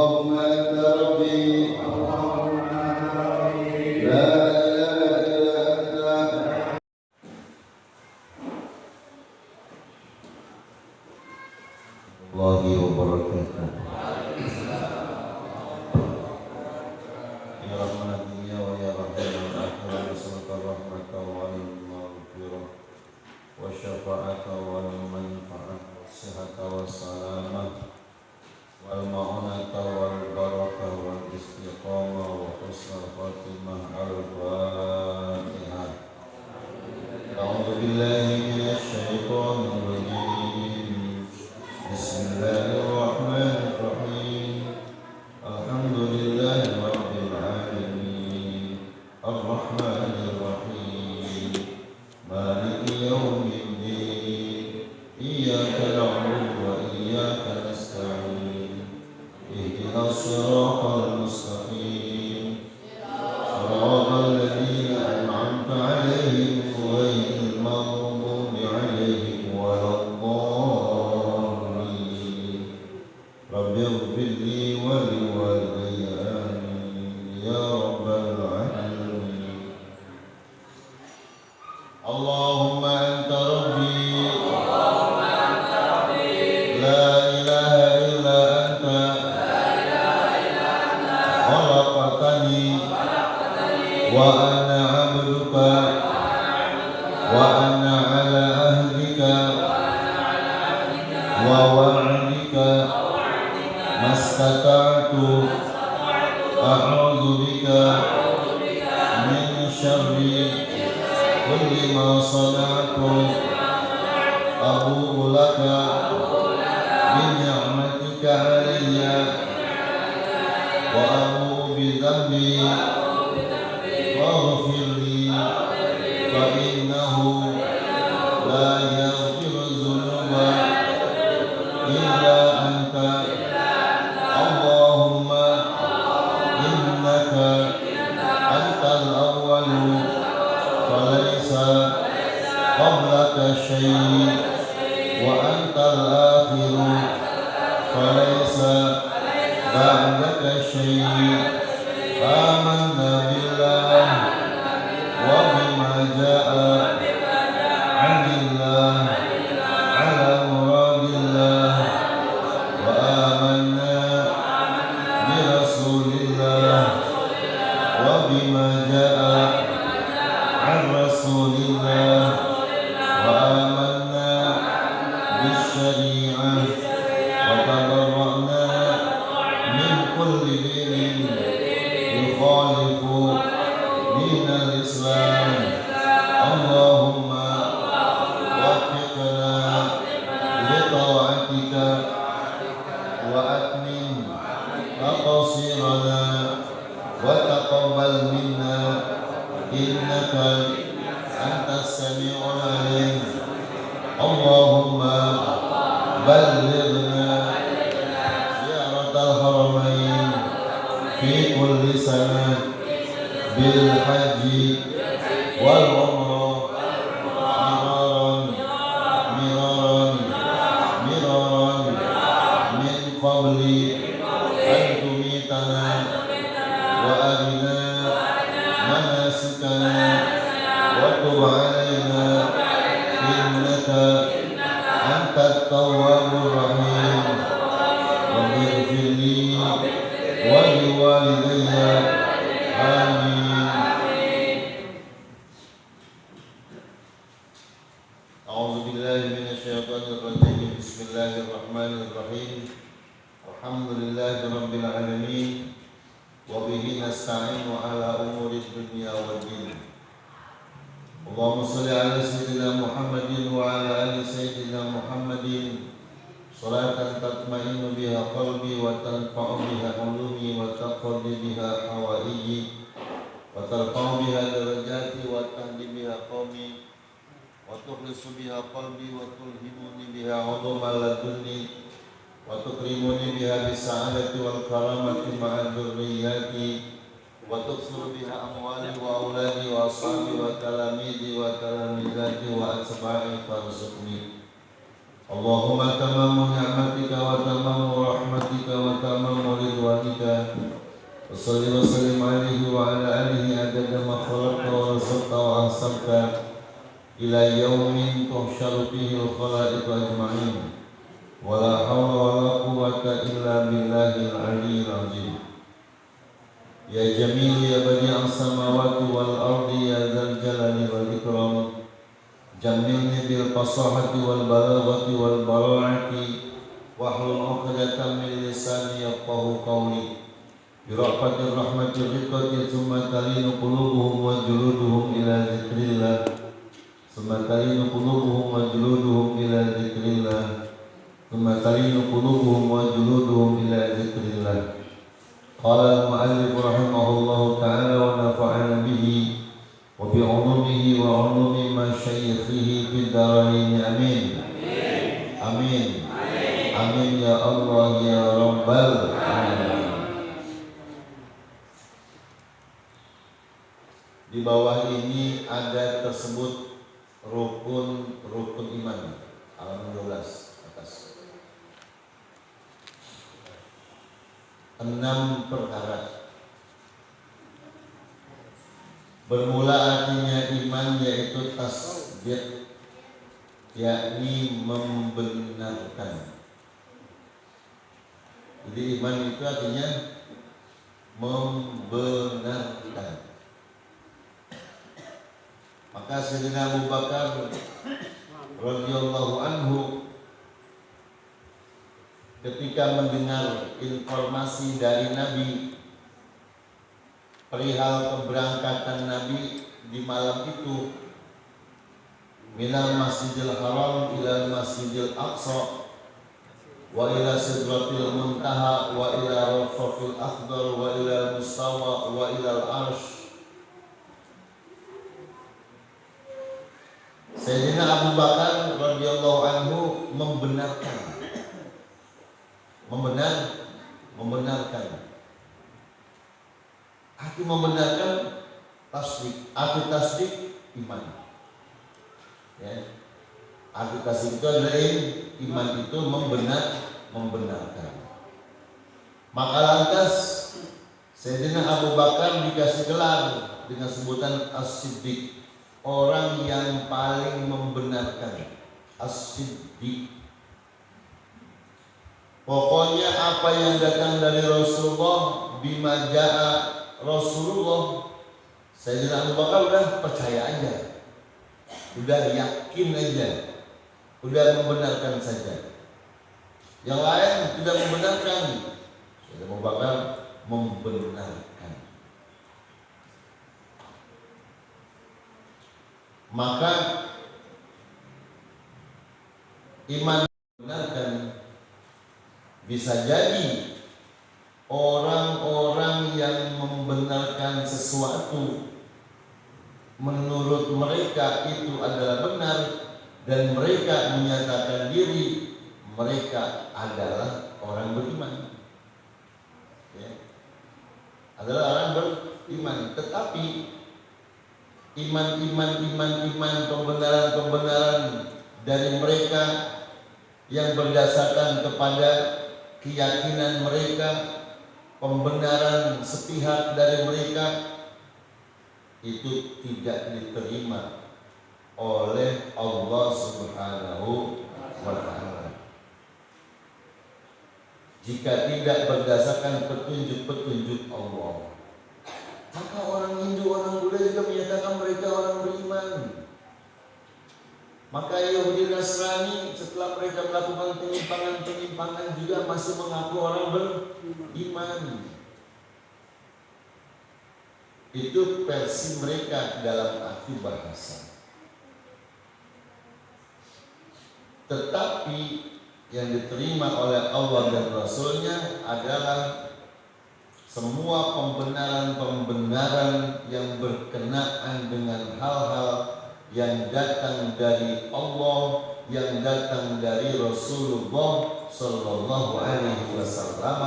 اللهم أنت ربي لا إله إلا أنت. الله وبركاته. يا رحمن الدنيا ويا رحمن الآخرة نسألك الرحمة والمغفرة والشفاعة والمنفعة والصحة والسلامة والمعونة والبركة والاستقامة وحسن الخاتمة. الفاتحة. أعوذ بالله من الشيطان الرجيم. بسم الله الرحمن الرحيم. الحمد لله رب العالمين الرحمن الرحيم مالك يوم الدين إياك نعبد وإياك نستعين اهدنا الصراط المستقيم صراط الذين أنعمت عليهم غير المغضوب عليهم ولا الضالين. رب اغفر لي ولوالدي آمين يا رب العالمين. اللهم أنت ربي لا إله إلا أنت خلقتني وأنا عبدك وأنا على عهدك ووعدك ما استطعت أعوذ بك من شر كل ما صنعت أبوء لك بنعمتك علي وأبوء بذنبي فاغفر لي فإنه لا يغفر الذنوب إلا أنت. اللهم إنك أنت الأول فليس قبلك شيء وأنت الآخر فليس بعدك شيء. آمنا بالله وبما جاء عن الله على مراد الله وآمنا برسول الله وبما جاء عن رسول الله وآمنا بالشريعة وتبرأنا من كل دين يخالف دين الإسلام. اللهم وفقنا لطاعتك وأتمم تقصيرنا وتقبل منا إنك أنت السميع العليم. اللهم بلغنا زيارة الحرمين في كل سنة بالحج والعمرة مرارا من قبل أن تميتنا وأرنا مناسكنا وتب علينا إنك أنت التواب الرحيم. رب اغفر لي ولوالدي آمين. أعوذ بالله من الشيطان الرجيم. بسم الله الرحمن الرحيم. الحمد لله رب العالمين وبه نستعين على أمور الدنيا والدين. اللهم صل على سيدنا محمد وعلى آل سيدنا محمد صلاة تطمئن بها قلبي وتنفع بها علومي وتقضي بها حوائجي وترفع بها درجاتي وتهدي بها قومي وتخلص بها قلبي وتلهمني بها عظم لدني وتكرمني بها بالسعادة والكرامة مع ذرياتي وتكثر بها أموالي وأولادي وأصحابي وتلاميذي وتلاميذاتي وأتباعي فارزقني. اللهم تمام نعمتك وتمام رحمتك وتمام رضوانك رضوانك وصل وسلم عليه وعلى آله عدد ما خلقت ورزقت وأحصنت إلى يوم تحشر فيه الخلائق أجمعين ولا حول ولا قوة إلا بالله العلي العظيم. يا جميل يا بديع السماوات والأرض يا ذا الجلال والإكرام جملني بالفصاحة والبلاغة والبراعة واحلل عقدة من لساني يفقهوا قولي برأفة الرحمة الرقة ثم تلين قلوبهم وجلودهم إلى ذكر الله ثم تلين قلوبهم وجلودهم إلى ذكر الله ثم تلين قلوبهم وجلودهم إلى ذكر الله. قال المؤلف رحمه الله تعالى ونفعنا به وبعلومه وعلوم مشايخه في الدارين آمين آمين آمين يا الله يا رب العالمين. Di bawah ini ada tersebut rukun iman halaman 12 atas. 6 perkara. Bermula artinya iman yaitu tasdiq, yakni membenarkan. Jadi iman itu artinya membenarkan. Maka Sayyidina Abu Bakar radhiyallahu anhu ketika mendengar informasi dari Nabi perihal keberangkatan Nabi di malam itu minal Masjidil Haram ila Masjidil Aqsa wa ila Sidratil Muntaha wa ila Rafafil Akhdar wa ila Mustawa wa ila Al-Arsh. Sayyidina Abu Bakar radhiyallahu anhu membenarkan arti membenarkan tasdik, arti tasdik iman ya. Arti tasdik itu adalah iman itu membenarkan. Maka lantas Sayyidina Abu Bakar dikasih gelar dengan sebutan As-Siddiq, orang yang paling membenarkan. As-Siddiq, pokoknya apa yang datang dari Rasulullah, bima ja'a Rasulullah, Sayyidina Abu Bakar udah percaya aja, udah yakin aja, udah membenarkan saja. Yang lain tidak membenarkan, Sayyidina Abu Bakar membenarkan. Maka iman membenarkan bisa jadi orang-orang yang membenarkan sesuatu menurut mereka itu adalah benar dan mereka menyatakan diri mereka adalah orang beriman ya. Adalah orang beriman, tetapi iman pembenaran dari mereka yang berdasarkan kepada keyakinan mereka, pembenaran sepihak dari mereka itu tidak diterima oleh Allah Subhanahu wa ta'ala jika tidak berdasarkan petunjuk-petunjuk Allah. Maka orang Hindu, orang Buddha juga menyatakan mereka orang beriman. Maka Yahudi Nasrani setelah mereka melakukan penyimpangan juga masih mengaku orang beriman. Itu versi mereka dalam arti bahasa. Tetapi yang diterima oleh Allah dan Rasulnya adalah semua pembenaran yang berkenaan dengan hal-hal yang datang dari Allah, yang datang dari Rasulullah Sallallahu Alaihi Wasallam,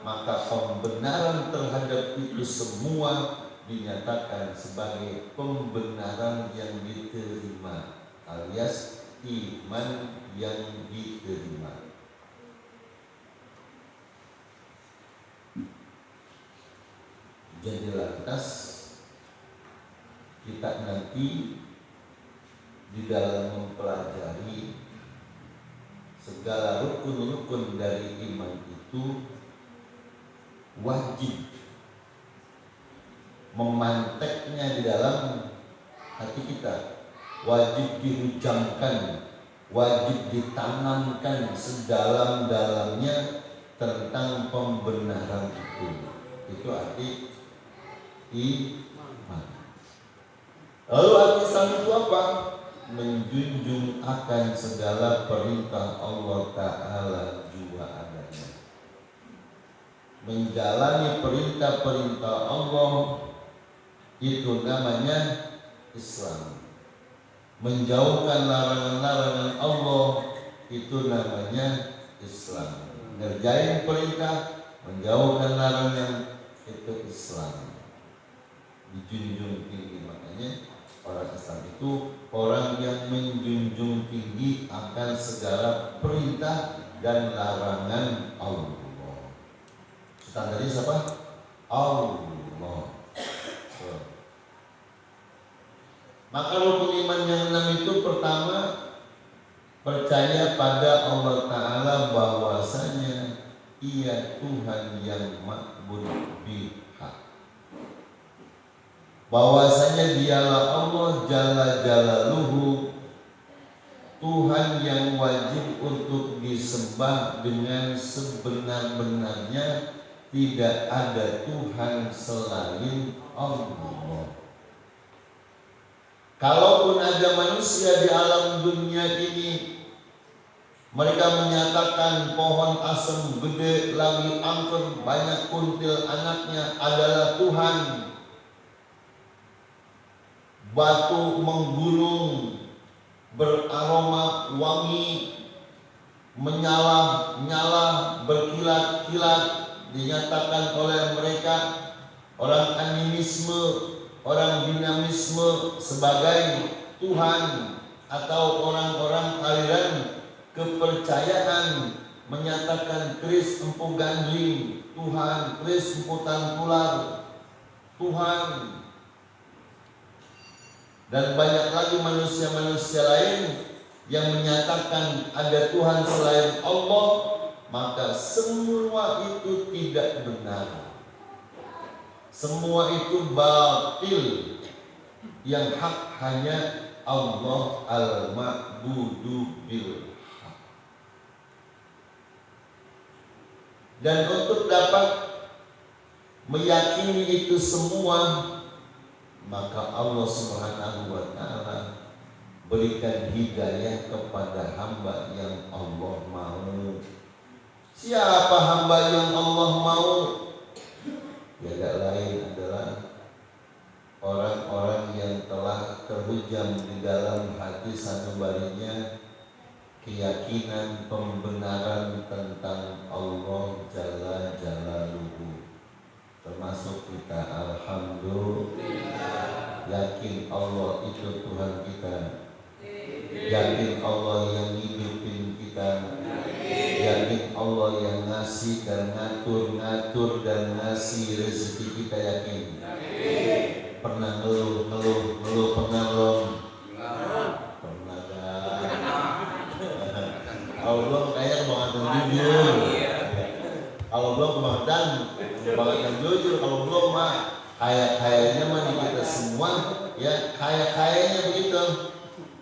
maka pembenaran terhadap itu semua dinyatakan sebagai pembenaran yang diterima, alias iman yang diterima. Jadi lantas kita nanti di dalam mempelajari segala rukun-rukun dari iman itu wajib memanteknya di dalam hati kita, wajib dihujamkan, wajib ditanamkan sedalam-dalamnya tentang pembenaran itu. Itu arti iman. Lalu arti Islam itu apa? Menjunjung akan segala perintah Allah Ta'ala jua adanya, menjalani perintah-perintah Allah, itu namanya Islam. Menjauhkan larangan-larangan Allah, itu namanya Islam. Ngerjain perintah, menjauhkan larangan, itu Islam. Dijunjung tinggi. Makanya orang Islam itu orang yang menjunjung tinggi akan segala perintah dan larangan Allah. Standarnya siapa? Allah. Maka rukun iman yang 6 itu pertama, percaya pada Allah Ta'ala bahwasanya Ia Tuhan yang ma'bud bihaq, bahwasanya Dialah Allah Jalla Jalaluhu, Tuhan yang wajib untuk disembah dengan sebenar-benarnya. Tidak ada Tuhan selain Allah. Kalaupun ada manusia di alam dunia ini, mereka menyatakan pohon asem gede, langit angker, banyak kuntil anaknya adalah Tuhan. Batu menggunung, beraroma wangi, menyala-nyala, berkilat-kilat, dinyatakan oleh mereka orang animisme, orang dinamisme sebagai Tuhan, atau orang-orang aliran kepercayaan menyatakan keris empu gandring Tuhan, keris empu tangkular Tuhan, dan banyak lagi manusia-manusia lain yang menyatakan ada Tuhan selain Allah. Maka semua itu tidak benar, semua itu batil. Yang hak hanya Allah al-ma'budu bil haq. Dan untuk dapat meyakini itu semua, maka Allah Subhanahu wa Ta'ala berikan hidayah kepada hamba yang Allah mau. Siapa hamba yang Allah mau? Tidak lain adalah orang-orang yang telah terhujam di dalam hati sanubarinya keyakinan pembenaran tentang Allah Jalla Jalaluhu. Termasuk kita, alhamdulillah, yakin Allah itu Tuhan kita, yakin Allah yang hidupin kita, yakin Allah yang ngasih dan ngatur dan ngasih rezeki kita, yakin. Pernah ngeluh, pernah belum? Pernah kan? Kalau belum kayaknya kebangetan jujur. Kalau belum kebangetan jujur. Kalau belum mah kayaknya mah di kita semua ya kayaknya begitu.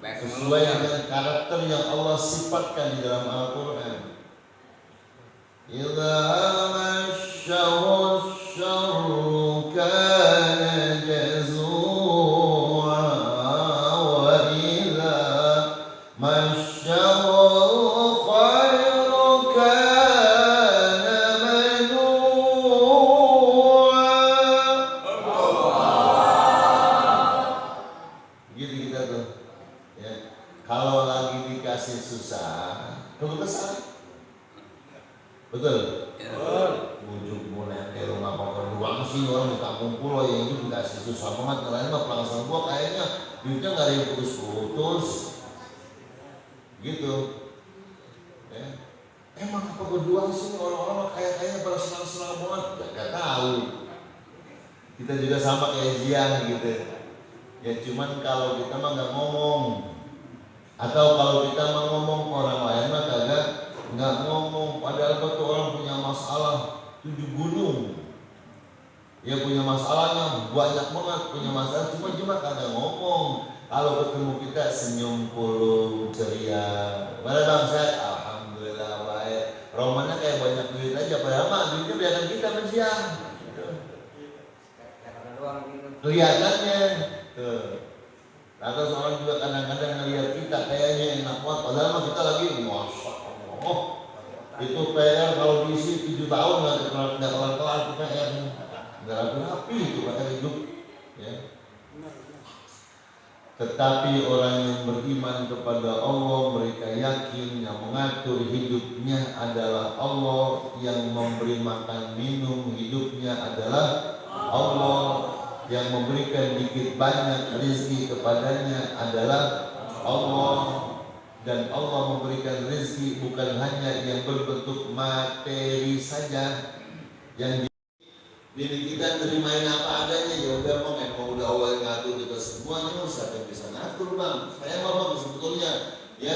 Sesuai dengan karakter yang Allah sifatkan di dalam Al-Quran. Idza masyahu syarru kana jazua wa idza masyahu khairu kana manua. Gitu kita tuh. Ya. Kalau lagi dikasih susah, keluh kesah. Betul? Ujung mulai dari rumah pokok doang sih, orang di kampung pulau yang itu dikasih susah banget. Ngelain mah pelangsan gua kayaknya duitnya gak ada yang putus-putus gitu ya. Emang apa berdua sih orang-orang kayaknya pada senang-senang banget? Gak tahu. Kita juga sama kayak Jian gitu. Ya cuman kalau kita mah nggak ngomong, atau kalau kita mah ngomong, orang lain mah kagak nggak ngomong. Padahal tuh orang punya masalah 7 gunung. Ya punya masalahnya banyak banget, punya masalah cuma kagak ngomong. Kalau ketemu kita senyum puluh ceria. Mana bang saya? Alhamdulillah baik. Romannya kayak banyak duit aja, padahal mah duitnya biarkan kita mensiang. Kelihatannya tuh. Atau seorang juga kadang-kadang ngelihat kita kayaknya enak banget, padahal mah kita lagi masya Allah. Itu PR kalau diisi 7 tahun nggak kelar itu PR. Nggak rapi itu kata hidup. Ya. Tetapi orang yang beriman kepada Allah, mereka yakin yang mengatur hidupnya adalah Allah, yang memberi makan minum hidupnya adalah Allah, yang memberikan dikit banyak rezeki kepadanya adalah Allah. Dan Allah memberikan rezeki bukan hanya yang berbentuk materi saja, yang diri kita terimain apa adanya. Ya udah bang, emang udah Allah yang ngatur kita semuanya, siapa yang bisa ngatur bang? Saya mah bang sebetulnya ya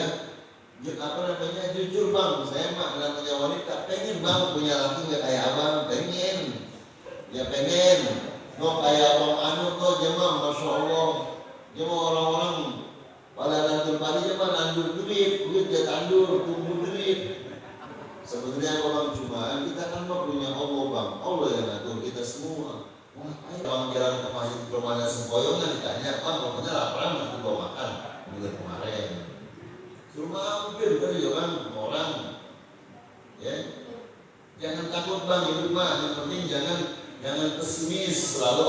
apa namanya jujur bang, saya mah namanya wanita pengen bang punya laki nggak kayak abang, pengen ya pengen no kayak abang anu tuh jemaah, masya Allah jemaah orang-orang pada nandur padi jemaah nandur duit dia tandur tumbuh duit. Sebetulnya bang cuma kita kan mah punya Allah bang, Allah yang ngatur kita semua. Ngapain bang jalan ke masjid Permana Sempoyongan ditanya bang pokoknya laparan nanti bawa makan minggu kemarin. Cuma mungkin kan ya kan orang ya jangan takut bang hidup mah, yang penting jangan pesimis, selalu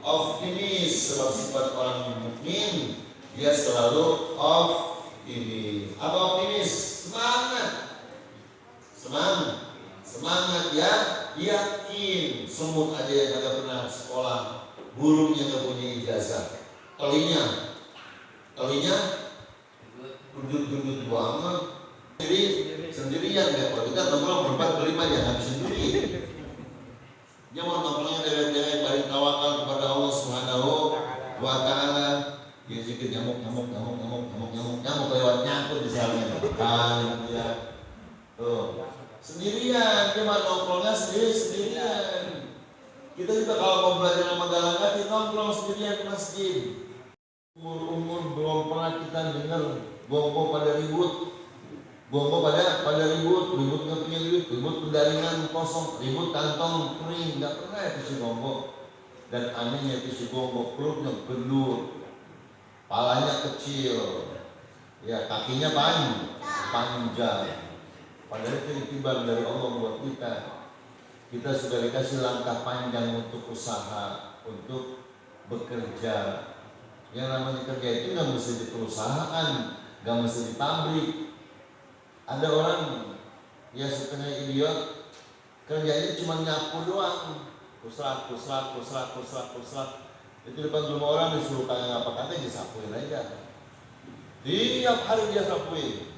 optimis. Sebab sifat orang mukmin dia selalu optimis. Apa optimis? Semangat ya, yakin. Semut aja yang kagak pernah sekolah, burungnya nggak punya ijazah, telinya gendut banget, sendirian ya. Kalau kita nongkrong berempat berlima ya habis sendiri. Dia mau nongkrongnya dewek-dewek balik tawakal kepada Allah Subhanahu wa Ta'ala. Dia zikir nyamuk lewat nyangkut di salnya. Kan dia tuh sendirian, dia mau nongkrongnya sendirian. Kita juga kalau mau belajar sama galangkat, kita nongkrong sendirian di masjid. Umur belum pernah kita dengar bongo pada ribut, ribut nggak punya duit, ribut pendaringan kosong, ribut kantong kering, nggak pernah itu si bongo. Dan anehnya itu si bongo perutnya gendut, palanya kecil, ya kakinya panjang. Padahal itu itibar dari Allah buat kita. Kita sudah dikasih langkah panjang untuk usaha, untuk bekerja. Yang namanya kerja itu nggak mesti di perusahaan, nggak mesti di pabrik. Ada orang ya sukanya idiot, kerjanya cuma nyapu doang, kusrak. Itu depan rumah orang disuruh kagak ngapa-ngapain disapuin aja. Tiap hari dia sapuin,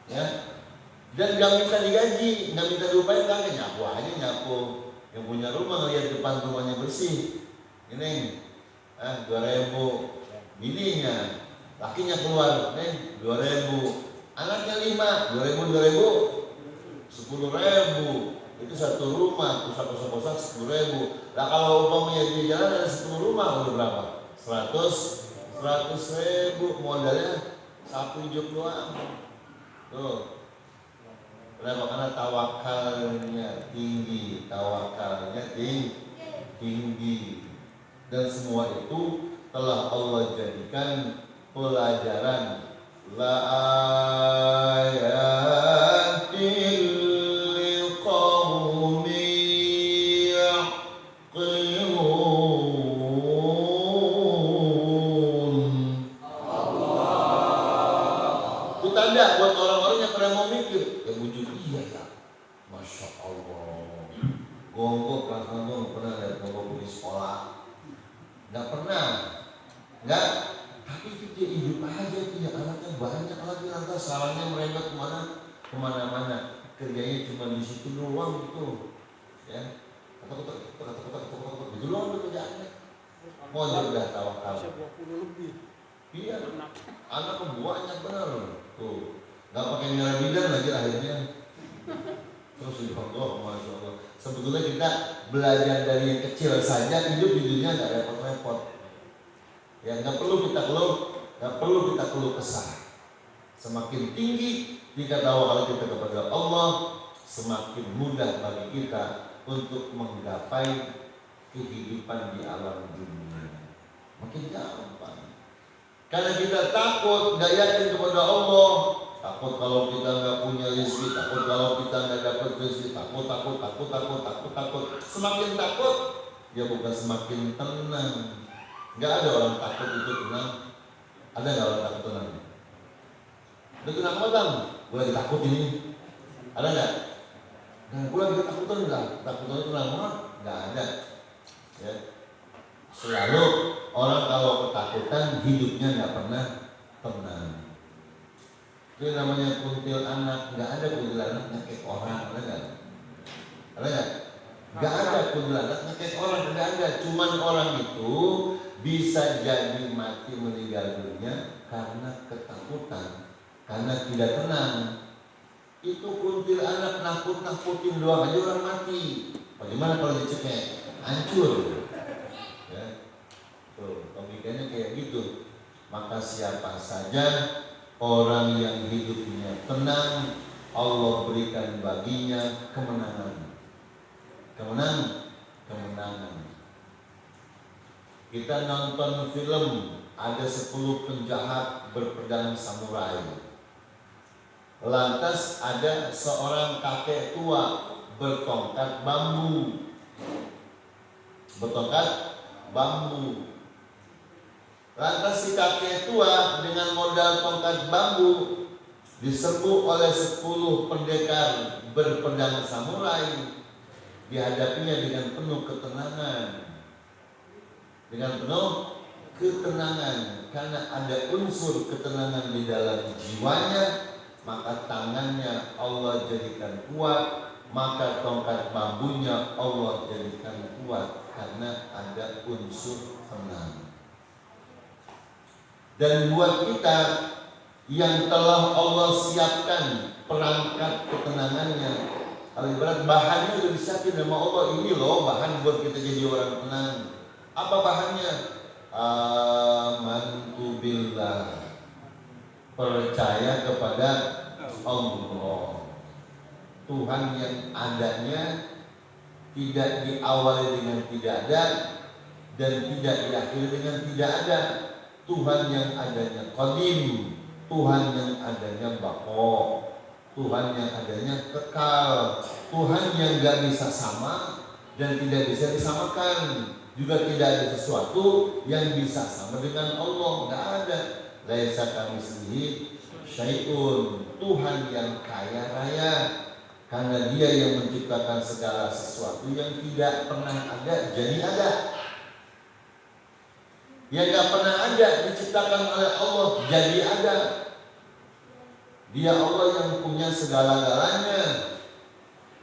ya. Dan gak minta digaji, gak minta diupain, kagak nyapu aja nyapu. Yang punya rumah ngeliat depan rumahnya bersih, ini 2.000, bininya, lakinya keluar, 2.000, anaknya 5, 2.000, 10.000. Itu satu rumah, pusat 10.000. Nah kalau umpamanya di jalan ada 10 rumah, udah berapa? 100.000 modalnya sapu hijau doang. Tuh. Kenapa? Karena tawakalnya tinggi, dan semua itu telah Allah jadikan pelajaran la ayatil liqaumin yaqilun. Itu tanda buat orang-orang yang pernah mau mikir. Iya ya, masya Allah. Gonggok perasaan gue nggak pernah lihat gonggok di sekolah, nggak pernah, nggak. Tapi dia hidup aja, punya anaknya banyak lagi, lantas salahnya merembet kemana-mana. Kerjanya cuma di situ doang gitu, ya. Mau udah tawakal. Bisa 20 lebih. Iya, anak banyak benar tuh. Gak pakai merah bidan lagi akhirnya. Terus Allah, masya Allah. Sebetulnya kita belajar dari yang kecil saja, hidup di dunia nggak repot-repot. Ya nggak perlu kita keluh kesah. Semakin tinggi tingkat tawakal kita kepada Allah, semakin mudah bagi kita untuk menggapai kehidupan di alam dunia. Makin gampang. Karena kita takut, nggak yakin kepada Allah. Takut kalau kita nggak punya rezeki, takut kalau kita nggak dapat rezeki, takut. Semakin takut, ya bukan semakin tenang. Nggak ada orang takut itu tenang. Ada nggak orang takut tenang? Udah tenang bang, gue lagi takut ini. Ada nggak? Dan gue lagi ketakutan nggak? Takutan itu tenang banget? Nggak ada. Ya. Selalu orang kalau ketakutan hidupnya nggak pernah tenang. Itu namanya kuntilanak. Nggak ada kuntilanak nyakit orang, ada nggak? Ada nggak? Nggak ada kuntilanak nyakit orang, nggak ada. Cuman orang itu bisa jadi mati meninggal dunia karena ketakutan, karena tidak tenang. Itu kuntilanak nakut-nakutin doang aja orang mati. Bagaimana kalau dicekek? Hancur. Ya, tuh pemikirannya kayak gitu. Maka siapa saja orang yang hidupnya tenang, Allah berikan baginya kemenangan. Kemenangan. Kita nonton film, ada 10 penjahat berpedang samurai. Lantas ada seorang kakek tua bertongkat bambu. Lantas si kakek tua dengan modal tongkat bambu diserbu oleh 10 pendekar berpedang samurai. Dihadapinya dengan penuh ketenangan, karena ada unsur ketenangan di dalam jiwanya, maka tangannya Allah jadikan kuat, maka tongkat bambunya Allah jadikan kuat, karena ada unsur tenang. Dan buat kita yang telah Allah siapkan perangkat ketenangannya, kalau ibarat bahannya udah disiapin sama Allah, ini loh bahan buat kita jadi orang tenang. Apa bahannya? Amantu billah, percaya kepada Allah, Tuhan yang adanya tidak diawali dengan tidak ada dan tidak diakhiri dengan tidak ada. Tuhan yang adanya qadim, Tuhan yang adanya baqo, Tuhan yang adanya kekal, Tuhan yang gak bisa sama dan tidak bisa disamakan. Juga tidak ada sesuatu yang bisa sama dengan Allah, gak ada. Laisa kamitslihi syai'un, Tuhan yang kaya raya, karena Dia yang menciptakan segala sesuatu yang tidak pernah ada jadi ada. Yang gak pernah ada diciptakan oleh Allah jadi ada. Dia Allah yang punya segala-galanya.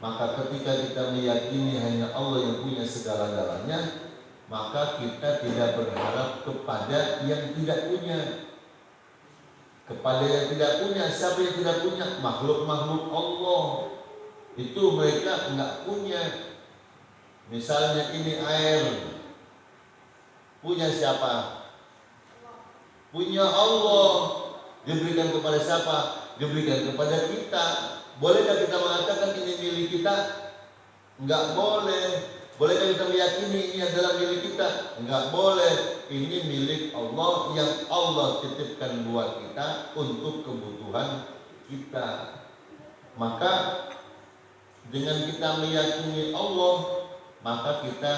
Maka ketika kita meyakini hanya Allah yang punya segala-galanya, maka kita tidak berharap kepada yang tidak punya. Kepada yang tidak punya, siapa yang tidak punya? Makhluk-makhluk Allah. Itu mereka enggak punya. Misalnya ini air, punya siapa? Punya Allah. Diberikan kepada siapa? Diberikan kepada kita. Bolehkah kita mengatakan ini milik kita? Enggak boleh. Bolehkah kita meyakini ini adalah milik kita? Enggak boleh. Ini milik Allah yang Allah titipkan buat kita untuk kebutuhan kita. Maka dengan kita meyakini Allah, maka kita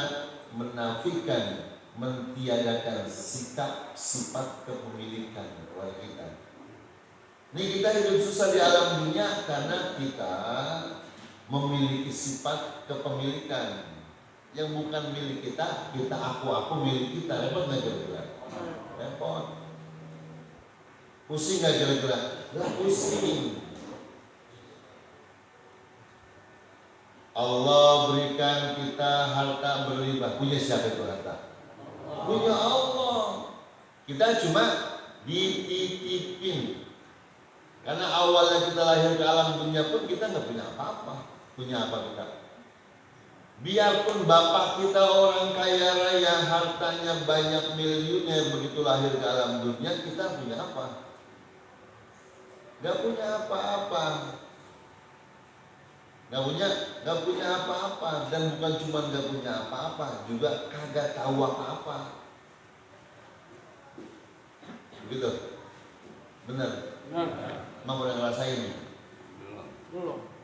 menafikan, mentiadakan sikap sifat kepemilikan oleh kita. Ini kita hidup susah di alam dunia karena kita memiliki sifat kepemilikan yang bukan milik kita. Kita aku milik kita. Repot nggak kira-kira? Repot. Pusing nggak kira-kira? Lah pusing. Allah berikan kita harta berlimpah. Punya siapa itu harta? Punya Allah. Kita cuma dititipin. Karena awalnya kita lahir ke alam dunia pun kita nggak punya apa-apa. Punya apa kita? Biarpun bapak kita orang kaya raya, hartanya banyak miliuner, begitu lahir ke alam dunia, kita punya apa? Gak punya apa-apa. Gak punya apa-apa. Dan bukan cuma gak punya apa-apa, juga kagak tahu apa-apa. Begitu? Benar? Emang udah ngerasain? Belum.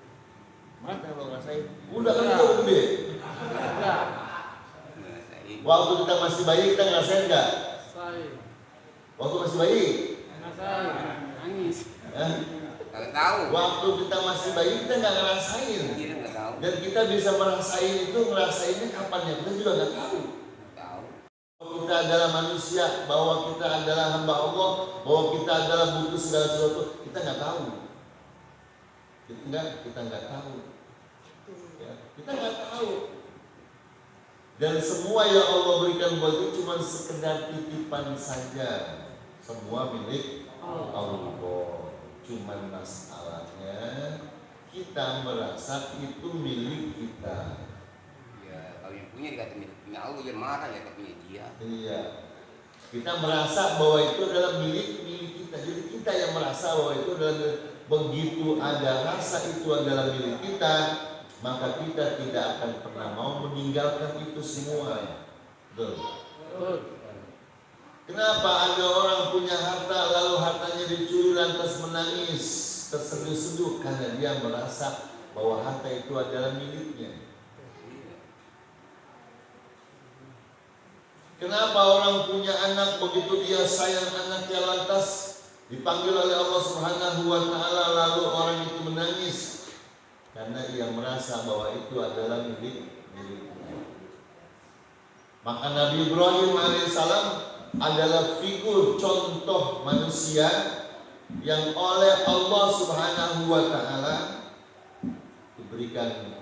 Mana lo ngerasain? Udah kan kita udah gede. Waktu kita masih bayi kita ngerasain nggak? Waktu masih bayi? Ngerasain. Nangis. Nggak tahu. Waktu kita masih bayi kita nggak ngerasain. Dan kita bisa merasain itu, ngerasainnya kapan ya? Kita juga nggak tahu. Kita adalah manusia, bahwa kita adalah hamba Allah, bahwa kita adalah butuh segala sesuatu, kita nggak tahu. Kita nggak tahu. Ya, kita nggak tahu. Dan semua yang Allah berikan buat itu cuma sekedar titipan saja. Semua milik Allah. Cuman masalahnya kita merasa itu milik kita. Ya, kalau yang punya dikata milik Allah, dia marah ya kalau punya dia. Iya. Kita merasa bahwa itu adalah milik kita. Jadi kita yang merasa bahwa itu adalah milik. Begitu ada rasa itu adalah milik kita, maka kita tidak akan pernah mau meninggalkan itu semua. Betul. Kenapa ada orang punya harta lalu hartanya dicuri lantas menangis terseduh-seduh? Karena dia merasa bahwa harta itu adalah miliknya. Kenapa orang punya anak begitu dia sayang anaknya lantas dipanggil oleh Allah Subhanahu wa Ta'ala lalu orang itu menangis? Karena ia merasa bahwa itu adalah miliknya. Maka Nabi Ibrahim alaihissalam adalah figur contoh manusia yang oleh Allah Subhanahu wa Ta'ala diberikan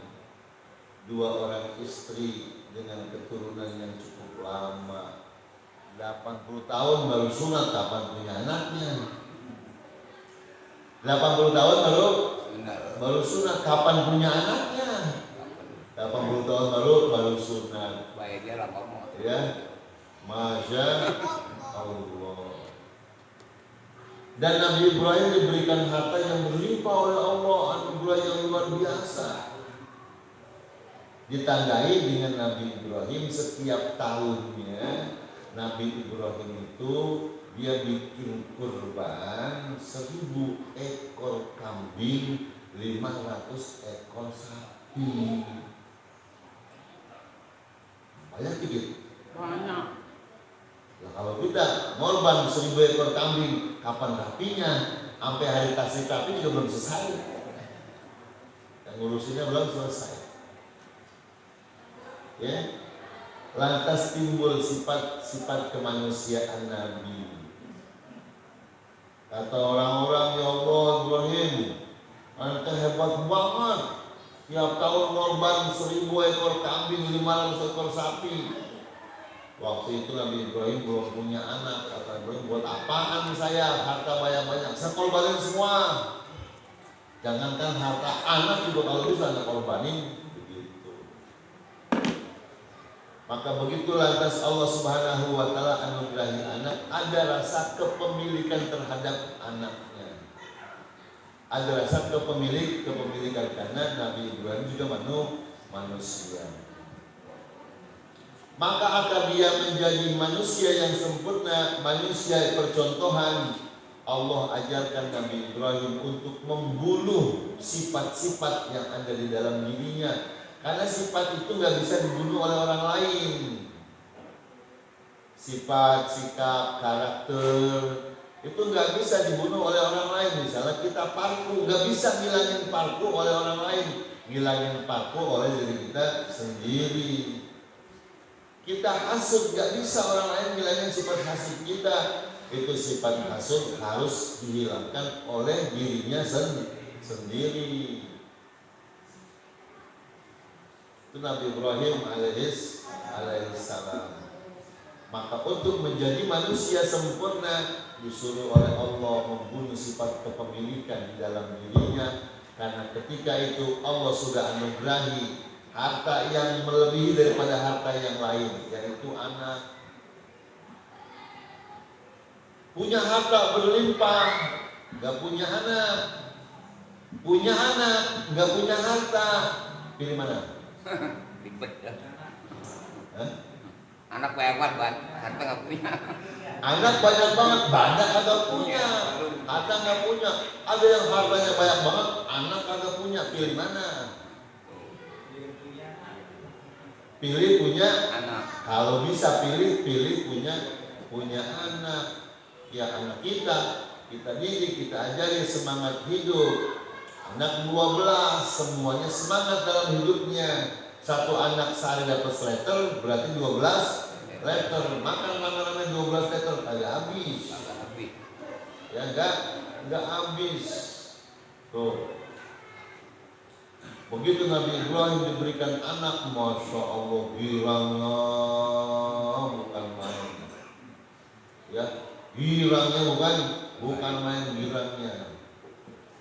2 orang istri dengan keturunan yang cukup lama. 80 tahun baru sunat, kapan punya anaknya? 80 tahun baru sunat, kapan punya anaknya? 80 tahun baru sunat. Baik dia lah ngomong. Ya, Masya Allah. Dan Nabi Ibrahim diberikan harta yang berlimpah oleh Allah, anugerah yang luar biasa. Ditandai dengan Nabi Ibrahim setiap tahunnya Nabi Ibrahim itu dia bikin kurban 1000 ekor kambing, 500 ekor sapi. Banyak dikit. Banyak. Nah, kalau kita ngorban 1000 ekor kambing, kapan rapinya? Sampai hari kasih rapi juga belum selesai. Yang ngurusinnya belum selesai. Ya. Lantas timbul sifat-sifat kemanusiaan Nabi. Kata orang-orang, ya Allah Ibrahim, anda hebat banget. Tiap tahun ngorban 1000 ekor kambing, 500 ekor sapi. Waktu itu Nabi Ibrahim belum punya anak. Kata Ibrahim, buat apaan saya harta banyak-banyak? Saya korbanin semua. Jangankan harta anak juga kalau bisa anda korbanin. Maka begitu lantas Allah Subhanahu wa Ta'ala anugerahi anak, ada rasa kepemilikan terhadap anaknya. Ada rasa kepemilikan karena Nabi Ibrahim juga manusia. Maka agar dia menjadi manusia yang sempurna, manusia percontohan, Allah ajarkan Nabi Ibrahim untuk membunuh sifat-sifat yang ada di dalam dirinya. Karena sifat itu nggak bisa dibunuh oleh orang lain. Sifat, sikap, karakter itu nggak bisa dibunuh oleh orang lain. Misalnya kita parku, nggak bisa ngilangin parku oleh orang lain. Ngilangin parku oleh diri kita sendiri. Kita hasud, nggak bisa orang lain ngilangin sifat hasud kita. Itu sifat hasud harus dihilangkan oleh dirinya sendiri. Itu Nabi Ibrahim alaihissalam. Maka untuk menjadi manusia sempurna disuruh oleh Allah membunuh sifat kepemilikan di dalam dirinya, karena ketika itu Allah sudah anugerahi harta yang melebihi daripada harta yang lain, yaitu anak. Punya harta berlimpah, nggak punya anak. Punya anak, nggak punya harta. Pilih mana? Ribet ya. Hah? Anak banyak banget, harta nggak punya. Anak banyak banget, banyak kagak punya. Harta nggak punya. Ada yang hartanya banyak banget, anak kagak punya. Pilih mana? Pilih punya Anak. Kalau bisa pilih punya anak. Ya anak kita didik, kita ajari semangat hidup. Anak 12 semuanya semangat dalam hidupnya. Satu anak sehari dapat liter berarti 12 liter. Makan lama-lama 12 liter kagak habis. Ya enggak habis. Tuh. Begitu Nabi Ibrahim diberikan anak, Masya Allah girangnya bukan main. Ya, girangnya bukan main girangnya.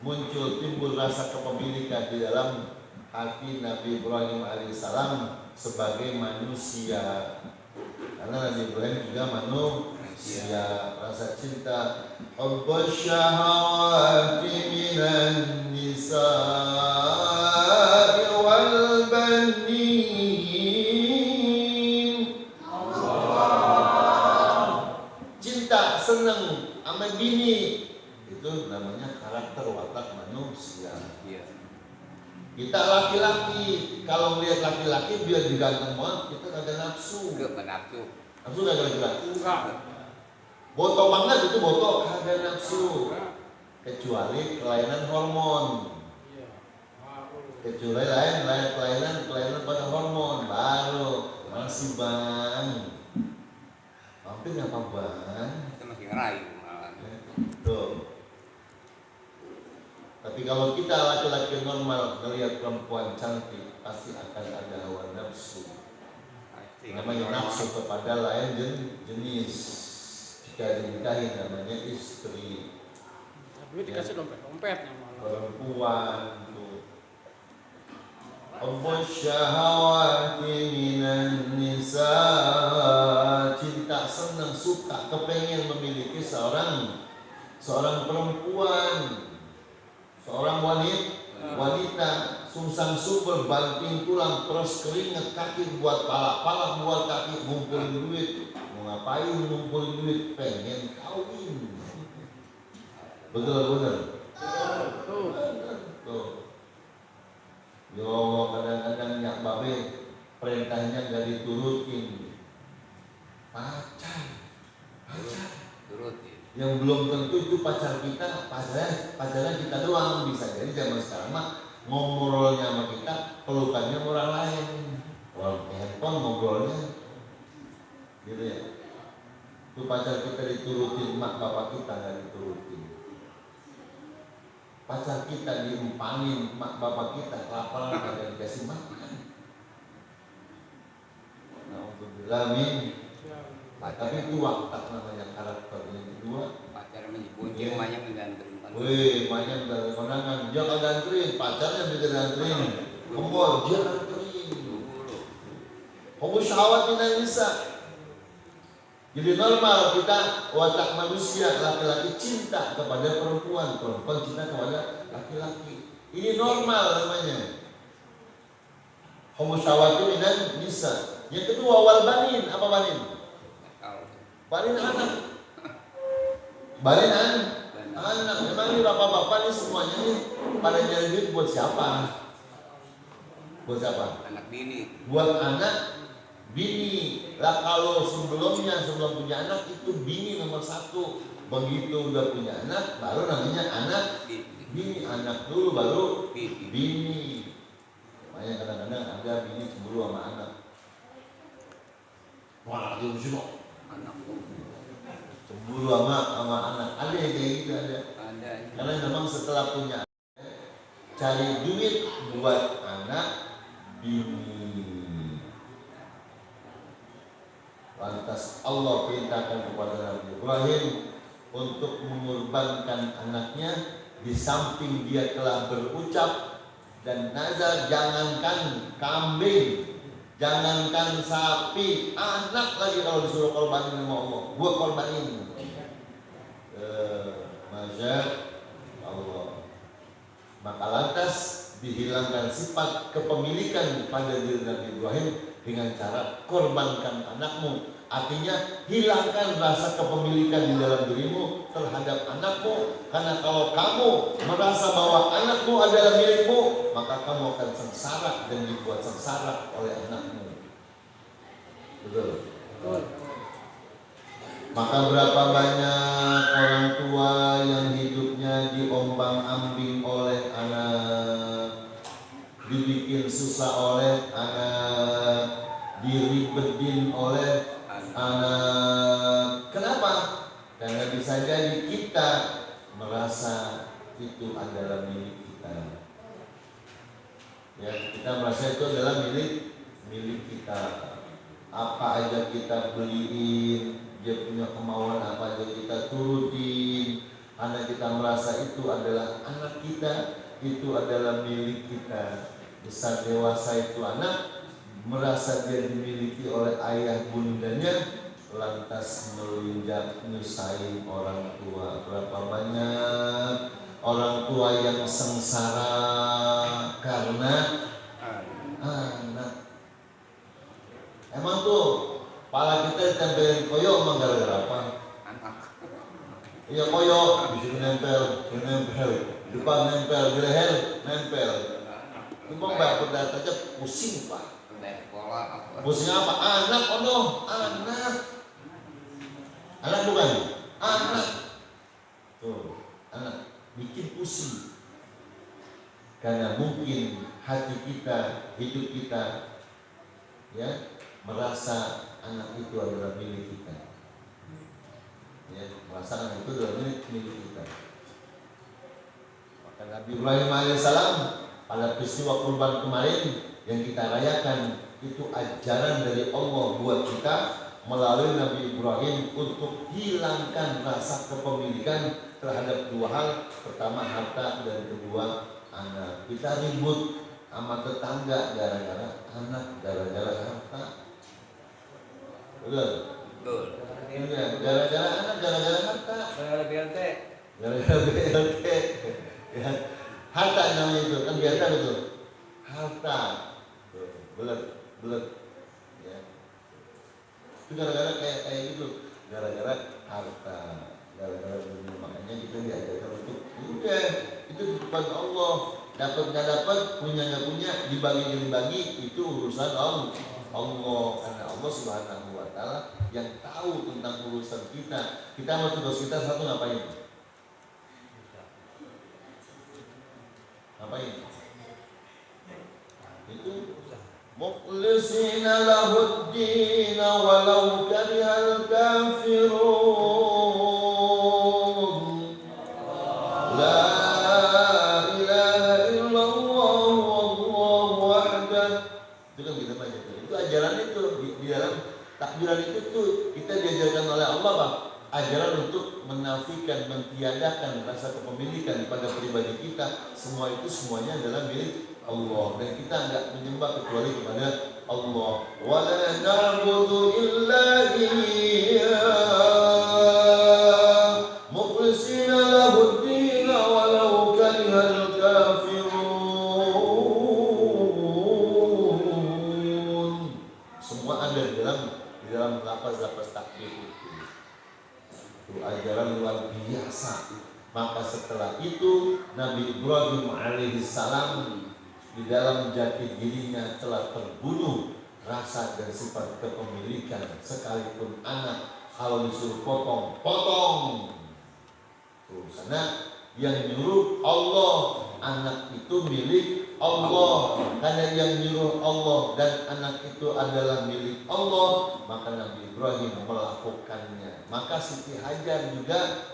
Muncul timbul rasa kepemilikan di dalam hati Nabi Ibrahim alaihissalam sebagai manusia. Karena Nabi Ibrahim juga manusia, rasa cinta. Hubbus syahawati minan nisa'i wal banin. Cinta, senang sama bini, itu namanya karakter watak manusia. Kita laki-laki, kalau melihat laki-laki biar diganteng banget, kita kagak nafsu. Nafsu kagak laki-laki. Botok banget itu botok, kagak nafsu. Kecuali kelainan hormon. Kecuali kelainan pada hormon baru masih bang. Hampir apa bang? Kita masih ngerayu malah. Tuh. Tapi kalau kita laki-laki normal ngelihat perempuan cantik, pasti akan ada hawa nafsu. Namanya nafsu kepada lain jenis. Jika dinikahi namanya istri. Tapi dikasih dompet-dompetnya malah. Perempuan tuh. Hubbus syahawati minan nisa, cinta, senang, suka, kepengen memiliki seorang perempuan, seorang wanita, sungsang subur, banting tulang, peros keringat, kaki buat pala buat kaki, ngumpulin duit. Mau ngapain ngumpulin duit? Pengen kawin. Betul. Tuh. Yo kadang-kadang nyak babe perintahnya gak diturutin. Pacar. Turutin. Yang belum tentu itu pacar kita, pacarnya kita doang. Bisa jadi zaman sekarang mah ngobrolnya sama kita, pelukannya sama orang lain. Orang handphone ngobrolnya, gitu ya. Itu pacar kita diturutin, mak bapak kita nggak diturutin. Pacar kita diumpanin, mak bapak kita kelaparan kagak dikasih makan. Alhamdulillah min. Tapi itu watak namanya, karakter. Yang kedua, Pacar menjadi banyak mengganteng. wih, banyak dari kondangan. Dia kagak anterin, pacarnya bisa anterin. Kembol, dia anterin. Hubbus syahawati minan nisa. Jadi normal kita watak manusia, laki-laki cinta kepada perempuan, perempuan cinta kepada laki-laki. Ini normal namanya. Hubbus syahawati minan nisa. Yang kedua wal banin, apa banin? Banin anak. Banin anak. Memang ini bapak-bapak nih semuanya nih pada nyari duit buat siapa? Buat siapa? Anak bini. Buat anak bini. Lah kalau sebelum punya anak itu bini nomor satu. Begitu udah punya anak baru namanya anak bini. Anak dulu baru bini. Makanya kadang-kadang ada bini cemburu sama anak. Wah, dia udah Anak. cemburu sama anak. Ada yang kayak gitu ada. Karena memang setelah punya anak, cari duit buat anak bini. Lantas Allah perintahkan kepada Nabi Ibrahim untuk mengorbankan anaknya, di samping dia telah berucap dan nazar, jangankan kambing, jangankan sapi, anak lagi kalau disuruh korbanin sama Allah, gua korbanin. Masya Allah. Maka lantas dihilangkan sifat kepemilikan pada diri Nabi Ibrahim dengan cara korbankan anakmu. Artinya hilangkan rasa kepemilikan di dalam dirimu terhadap anakmu. Karena kalau kamu merasa bahwa anakmu adalah milikmu, maka kamu akan sengsara dan dibuat sengsara oleh anakmu. Betul. Maka berapa banyak orang tua yang hidupnya diombang-ambing oleh anak, dibikin susah oleh anak, diribetin oleh anak. Kenapa? Karena bisa jadi kita merasa itu adalah milik kita. Ya, kita merasa itu adalah milik kita. Apa aja kita beliin, dia punya kemauan apa aja kita turutin, karena kita merasa itu adalah anak kita, itu adalah milik kita. Besar dewasa itu anak merasa dia dimiliki oleh ayah bundanya, lantas melunjak nyusahin orang tua. Berapa banyak orang tua yang sengsara karena anak. Emang tuh pala kita ditempelin koyo emang gara-gara apa? Anak. Iya koyo, di sini nempel, di depan nempel, di leher nempel. Cuma mbak pedat aja pusing pak. Pusing apa? Anak anak. Anak bukan? Anak. Tuh, anak bikin pusing. Karena mungkin hati kita, hidup kita, ya, merasa anak itu adalah milik kita. Ya, merasa anak itu adalah milik kita. Maka Nabi Ibrahim alaihissalam pada peristiwa kurban kemarin yang kita rayakan itu ajaran dari Allah buat kita melalui Nabi Ibrahim untuk hilangkan rasa kepemilikan terhadap dua hal. Pertama harta dan kedua anak. Kita ribut sama tetangga gara-gara anak, gara-gara harta. Betul? Betul. Iya, gara-gara anak, gara-gara harta. Gara-gara BLT. Gara-gara BLT. Ya. Harta namanya itu, kan biasa betul. Harta. Belet. Ya. Itu gara-gara kayak gitu. Gara-gara harta. Gara-gara dunia. Makanya kita diajarkan untuk udah itu di depan Allah. Dapat nggak dapat, punya nggak punya, dibagi, itu urusan Allah. Karena Allah Subhanahu Wa Taala yang tahu tentang urusan kita. Kita mau tugas kita satu ngapain? Itu mukhlisina lahuddin walau karihal kafirun. La ilaha illallah wallahu wahdah. Itu kan kita baca itu. Itu ajaran itu di dalam takbiran itu tuh kita diajarkan oleh Allah, Pak. Ajaran untuk menafikan, mentiadakan rasa kepemilikan pada pribadi kita. Semua itu semuanya adalah milik Allah dan kita enggak menyembah kecuali kepada Allah. Wala na'budu illa iyyah mukhlishina lahuddin walau karihal kafirun. Semua ada di dalam lafaz-lafaz takbir itu. Itu ajaran luar biasa. Maka setelah itu Nabi Ibrahim alaihissalam di dalam jati dirinya telah terbunuh rasa dan sifat kepemilikan. Sekalipun anak kalau disuruh potong. Tuh, karena yang nyuruh Allah, anak itu milik Allah. Karena yang nyuruh Allah dan anak itu adalah milik Allah, maka Nabi Ibrahim melakukannya. Maka Siti Hajar juga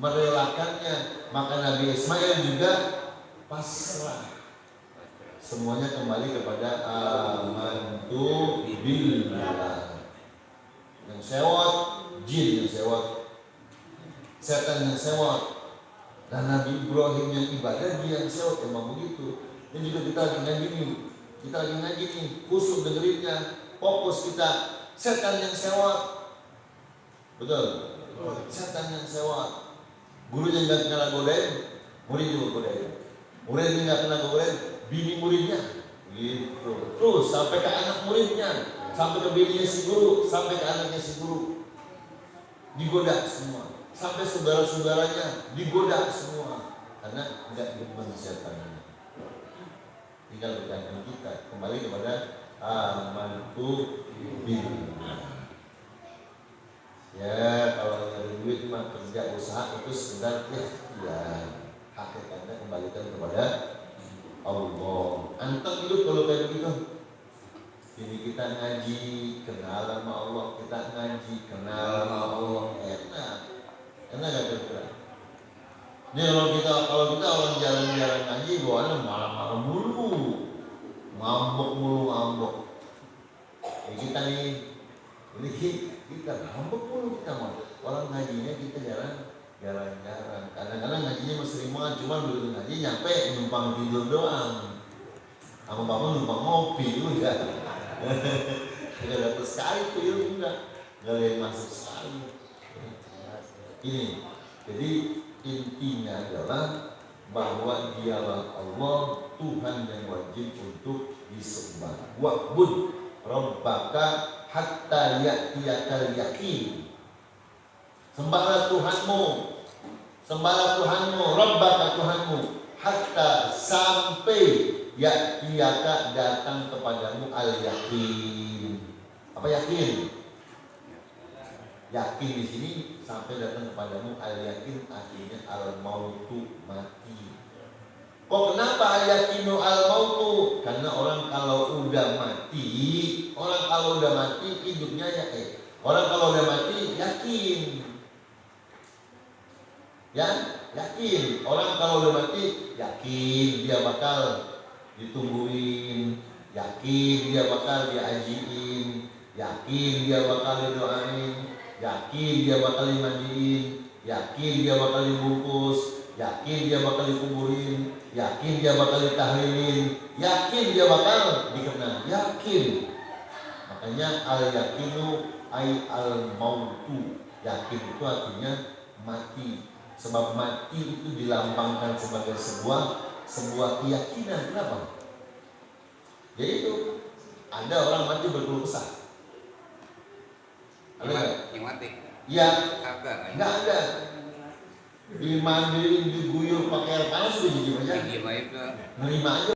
merelakannya. Maka Nabi Ismail juga pasrah. Semuanya kembali kepada amantu billah. Yang yang sewot, jin yang sewot, setan yang sewot. Dan Nabi Ibrahim yang ibadah dia yang sewot, emang begitu. Dan juga kita lagi ngaji nih, khusus dengerinnya, fokus kita, setan yang sewot, betul, setan yang sewot. Gurunya nggak kena godain, murid juga godain. Muridnya nggak kena godain, bini muridnya, gitu. Terus sampai ke anak muridnya, sampai ke bininya si guru, sampai ke anaknya si guru, digoda semua. Sampai saudara-saudaranya digoda semua karena tidak demen setannya. Tinggal bergantung kita kembali kepada amantu billah. Ya kalau nyari duit mah kerja usaha itu sekedar ikhtiar. Hakikatnya kembalikan kepada Allah. Antum hidup kalau kayak begitu. Jadi kita ngaji kenal sama Allah, kita ngaji kenal sama Allah, enak gak kira-kira? Ini kalau kita orang jalan-jalan ngaji, bawaannya marah-marah mulu, ngambek mulu. Kita nih, ini kita ngambek mulu kita mah. Orang ngajinya kita jarang-jarang. Kadang-kadang ngajinya masih banget, cuma begitu ngaji nyampe numpang tidur doang. Sama bapak numpang ngopi udah. Gak dapet sekali tuh ilmu enggak ada yang masuk sekali. Ini jadi intinya adalah bahwa dialah Allah Tuhan yang wajib untuk disembah. Wa'bud rabbaka hatta ya'tiyakal yakin. Sembahlah Tuhanmu, rabbaka Tuhanmu, hatta sampai ya'tiyaka datang kepadamu al-yakin. Apa yakin? Yakin di sini sampai datang kepadamu al-yakin, artinya al-mautu, mati. Kok kenapa al-yakinu al-mautu? Karena orang kalau udah mati hidupnya orang kalau udah mati yakin. Yakin. Orang kalau udah mati yakin dia bakal ditungguin, yakin dia bakal diajiin, yakin dia bakal didoain, yakin dia bakal dimandiin, yakin dia bakal dibungkus, yakin dia bakal dikuburin, yakin dia bakal ditahlilin, yakin dia bakal dikenal, yakin. Makanya al-yakinu ay al-mautu. Yakin itu artinya mati. Sebab mati itu dilambangkan sebagai sebuah keyakinan. Kenapa? Jadi itu ada orang mati berkeluh kesah. Ada yang mati? Ya, Enggak ada. Dimandiin, diguyur pakai air panas sudah jijik aja. Diam aja. Nerima aja.